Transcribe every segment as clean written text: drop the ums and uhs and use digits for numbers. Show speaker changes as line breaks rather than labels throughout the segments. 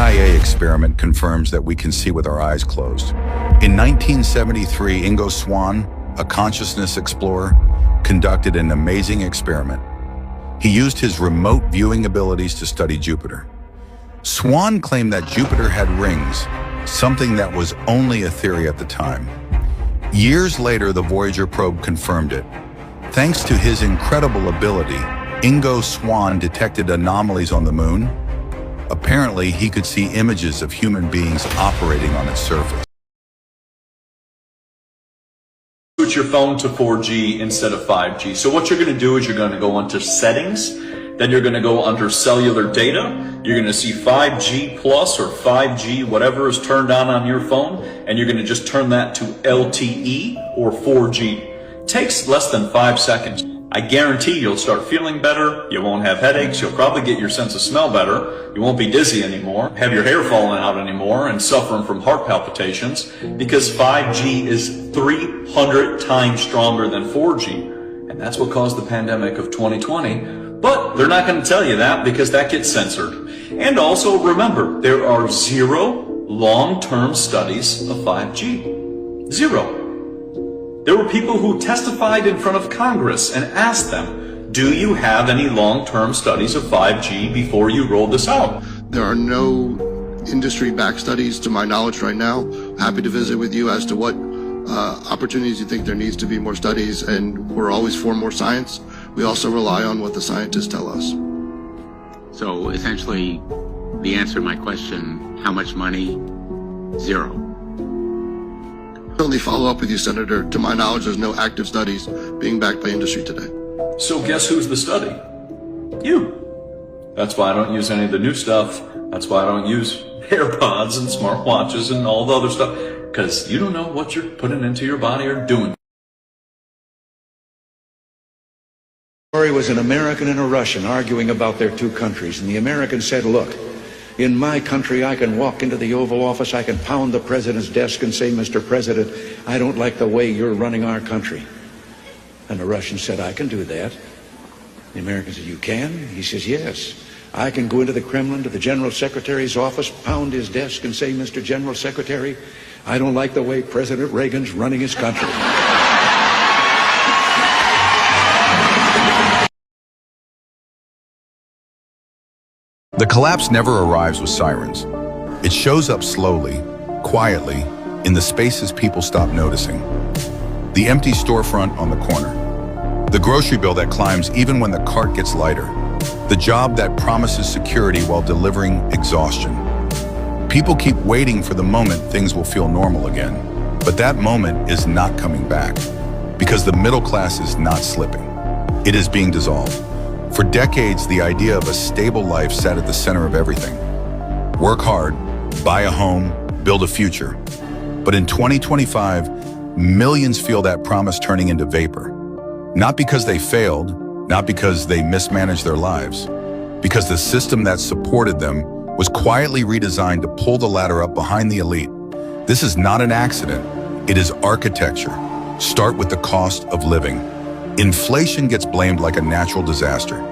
CIA experiment confirms that we can see with our eyes closed. In 1973, Ingo Swann, a consciousness explorer, conducted an amazing experiment. He used his remote viewing abilities to study Jupiter. Swann claimed that Jupiter had rings, something that was only a theory at the time. Years later, the Voyager probe confirmed it. Thanks to his incredible ability, Ingo Swann detected anomalies on the moon. Apparently, he could see images of human beings operating on its surface.
Switch your phone to 4G instead of 5G. So what you're going to do is you're going to go into settings, then you're going to go under cellular data. You're going to see 5G plus or 5G, whatever is turned on your phone, and you're going to just turn that to LTE or 4G. Takes less than 5 seconds. I guarantee you'll start feeling better, you won't have headaches, you'll probably get your sense of smell better, you won't be dizzy anymore, have your hair falling out anymore, and suffering from heart palpitations, because 5G is 300 times stronger than 4G. And that's what caused the pandemic of 2020. But they're not going to tell you that because that gets censored. And also remember, there are 0 long-term studies of 5G. 0. There were people who testified in front of Congress and asked them, do you have any long-term studies of 5G before you roll this out?
There are no industry-backed studies to my knowledge right now. Happy to visit with you as to what opportunities you think there needs to be more studies, and we're always for more science. We also rely on what the scientists tell us.
So essentially, the answer to my question, how much money? 0.
Only follow up with you, Senator. To my knowledge, there's no active studies being backed by industry today.
So guess who's the study? You. That's why I don't use any of the new stuff. That's why I don't use AirPods and smartwatches and all the other stuff. Because you don't know what you're putting into your body or doing.
Story was an American and a Russian arguing about their two countries, and the American said, look, in my country, I can walk into the Oval Office, I can pound the president's desk and say, Mr. President, I don't like the way you're running our country. And the Russian said, I can do that. The American said, you can? He says, yes. I can go into the Kremlin, to the General Secretary's office, pound his desk and say, Mr. General Secretary, I don't like the way President Reagan's running his country.
The collapse never arrives with sirens. It shows up slowly, quietly, in the spaces people stop noticing. The empty storefront on the corner. The grocery bill that climbs even when the cart gets lighter. The job that promises security while delivering exhaustion. People keep waiting for the moment things will feel normal again. But that moment is not coming back. Because the middle class is not slipping. It is being dissolved. For decades, the idea of a stable life sat at the center of everything. Work hard, buy a home, build a future. But in 2025, millions feel that promise turning into vapor. Not because they failed, not because they mismanaged their lives, because the system that supported them was quietly redesigned to pull the ladder up behind the elite. This is not an accident, it is architecture. Start with the cost of living. Inflation gets blamed like a natural disaster.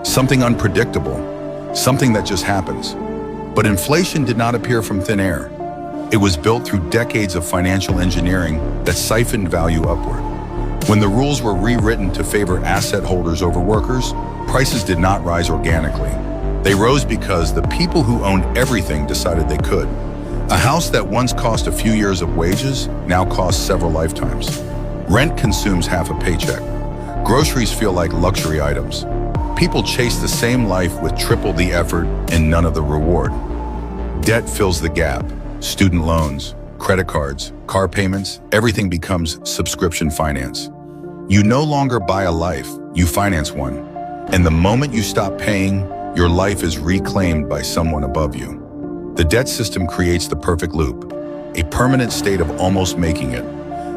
Something unpredictable, something that just happens. But inflation did not appear from thin air. It was built through decades of financial engineering that siphoned value upward. When the rules were rewritten to favor asset holders over workers, prices did not rise organically. They rose because the people who owned everything decided they could. A house that once cost a few years of wages now costs several lifetimes. Rent consumes half a paycheck. Groceries feel like luxury items. People chase the same life with triple the effort and none of the reward. Debt fills the gap. Student loans, credit cards, car payments, everything becomes subscription finance. You no longer buy a life, you finance one. And the moment you stop paying, your life is reclaimed by someone above you. The debt system creates the perfect loop, a permanent state of almost making it.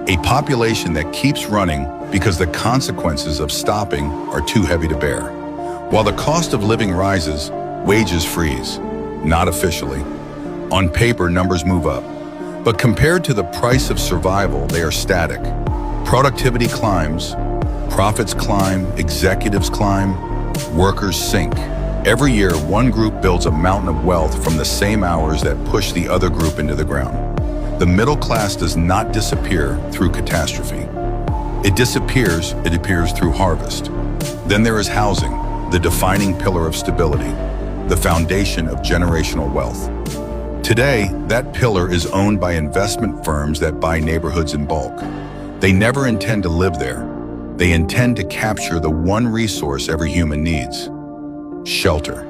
A population that keeps running because the consequences of stopping are too heavy to bear. While the cost of living rises, wages freeze. Not officially. On paper, numbers move up. But compared to the price of survival, they are static. Productivity climbs, profits climb, executives climb, workers sink. Every year, one group builds a mountain of wealth from the same hours that push the other group into the ground. The middle class does not disappear through catastrophe. It disappears through harvest. Then there is housing, the defining pillar of stability, the foundation of generational wealth. Today, that pillar is owned by investment firms that buy neighborhoods in bulk. They never intend to live there. They intend to capture the one resource every human needs: shelter.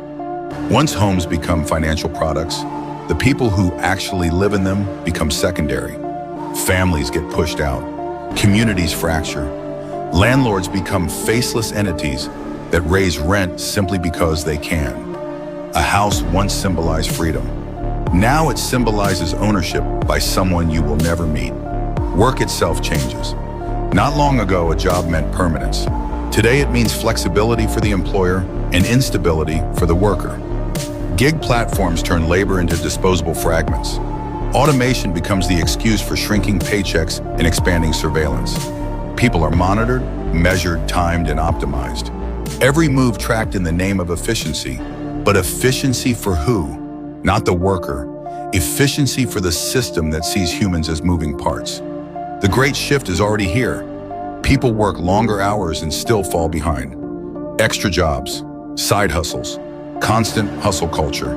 Once homes become financial products, the people who actually live in them become secondary. Families get pushed out. Communities fracture. Landlords become faceless entities that raise rent simply because they can. A house once symbolized freedom. Now it symbolizes ownership by someone you will never meet. Work itself changes. Not long ago, a job meant permanence. Today it means flexibility for the employer and instability for the worker. Gig platforms turn labor into disposable fragments. Automation becomes the excuse for shrinking paychecks and expanding surveillance. People are monitored, measured, timed, and optimized. Every move tracked in the name of efficiency. But efficiency for who? Not the worker. Efficiency for the system that sees humans as moving parts. The great shift is already here. People work longer hours and still fall behind. Extra jobs, side hustles, constant hustle culture.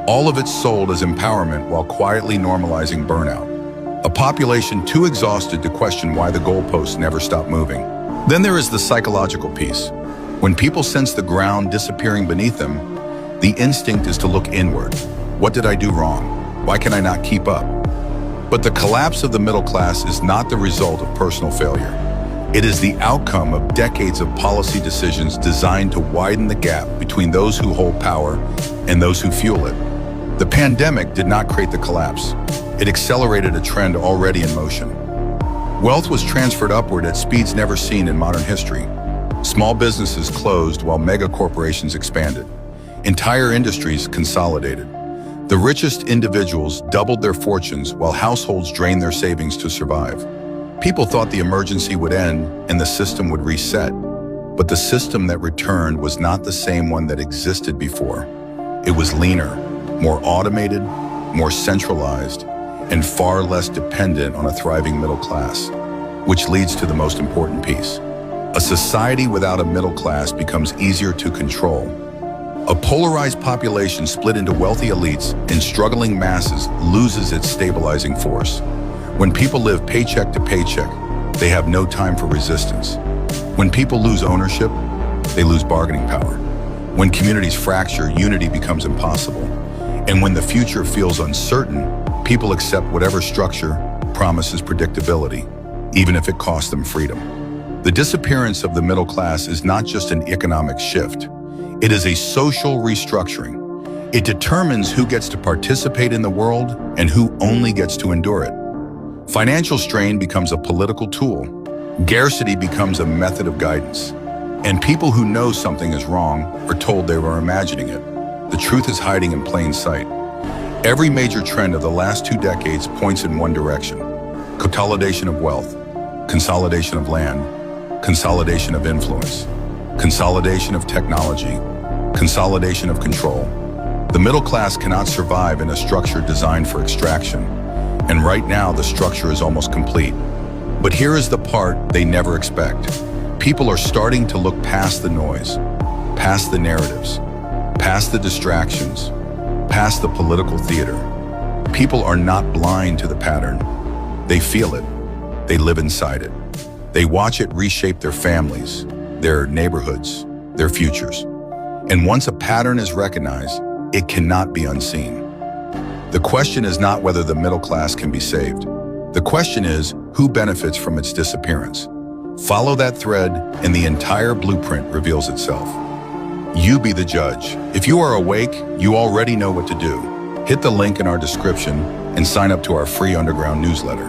All of it sold as empowerment while quietly normalizing burnout. A population too exhausted to question why the goalposts never stop moving. Then there is the psychological piece. When people sense the ground disappearing beneath them, the instinct is to look inward. What did I do wrong? Why can I not keep up? But the collapse of the middle class is not the result of personal failure. It is the outcome of decades of policy decisions designed to widen the gap between those who hold power and those who fuel it. The pandemic did not create the collapse. It accelerated a trend already in motion. Wealth was transferred upward at speeds never seen in modern history. Small businesses closed while mega corporations expanded. Entire industries consolidated. The richest individuals doubled their fortunes while households drained their savings to survive. People thought the emergency would end and the system would reset. But the system that returned was not the same one that existed before. It was leaner, more automated, more centralized, and far less dependent on a thriving middle class. Which leads to the most important piece. A society without a middle class becomes easier to control. A polarized population split into wealthy elites and struggling masses loses its stabilizing force. When people live paycheck to paycheck, they have no time for resistance. When people lose ownership, they lose bargaining power. When communities fracture, unity becomes impossible. And when the future feels uncertain, people accept whatever structure promises predictability, even if it costs them freedom. The disappearance of the middle class is not just an economic shift. It is a social restructuring. It determines who gets to participate in the world and who only gets to endure it. Financial strain becomes a political tool. Scarcity becomes a method of guidance. And people who know something is wrong are told they were imagining it. The truth is hiding in plain sight. Every major trend of the last 2 decades points in one direction: consolidation of wealth, consolidation of land, consolidation of influence, consolidation of technology, consolidation of control. The middle class cannot survive in a structure designed for extraction. And right now, the structure is almost complete. But here is the part they never expect. People are starting to look past the noise, past the narratives, past the distractions, past the political theater. People are not blind to the pattern. They feel it. They live inside it. They watch it reshape their families, their neighborhoods, their futures. And once a pattern is recognized, it cannot be unseen. The question is not whether the middle class can be saved. The question is who benefits from its disappearance. Follow that thread and the entire blueprint reveals itself. You be the judge. If you are awake, you already know what to do. Hit the link in our description and sign up to our free underground newsletter.